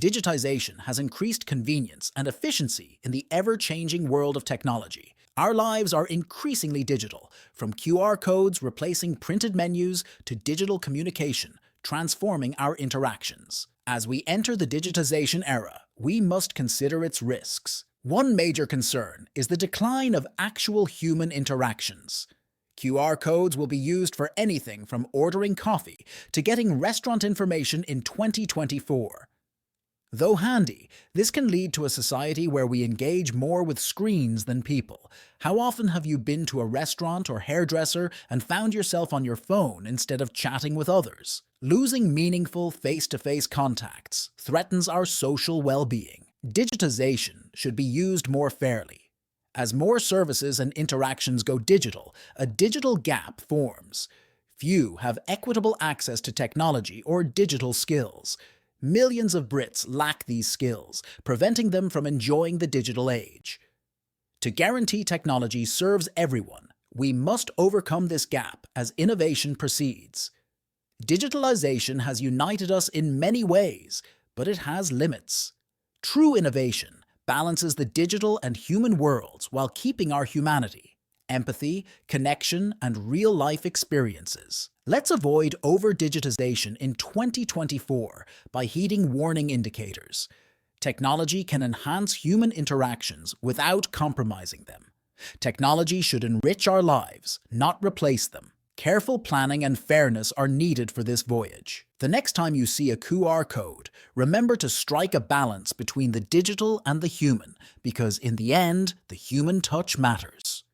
Digitization has increased convenience and efficiency in the ever-changing world of technology. Our lives are increasingly digital, from QR codes replacing printed menus to digital communication, transforming our interactions. As we enter the digitization era, we must consider its risks. One major concern is the decline of actual human interactions. QR codes will be used for anything from ordering coffee to getting restaurant information in 2024. Though handy, this can lead to a society where we engage more with screens than people. How often have you been to a restaurant or hairdresser and found yourself on your phone instead of chatting with others? Losing meaningful face-to-face contacts threatens our social well-being. Digitization should be used more fairly. As more services and interactions go digital, a digital gap forms. Few have equitable access to technology or digital skills. Millions of Brits lack these skills, preventing them from enjoying the digital age. To guarantee technology serves everyone, we must overcome this gap as innovation proceeds. Digitalization has united us in many ways, but it has limits. True innovation balances the digital and human worlds while keeping our humanity, empathy, connection, and real-life experiences. Let's avoid over-digitization in 2024 by heeding warning indicators. Technology can enhance human interactions without compromising them. Technology should enrich our lives, not replace them. Careful planning and fairness are needed for this voyage. The next time you see a QR code, remember to strike a balance between the digital and the human, because in the end, the human touch matters.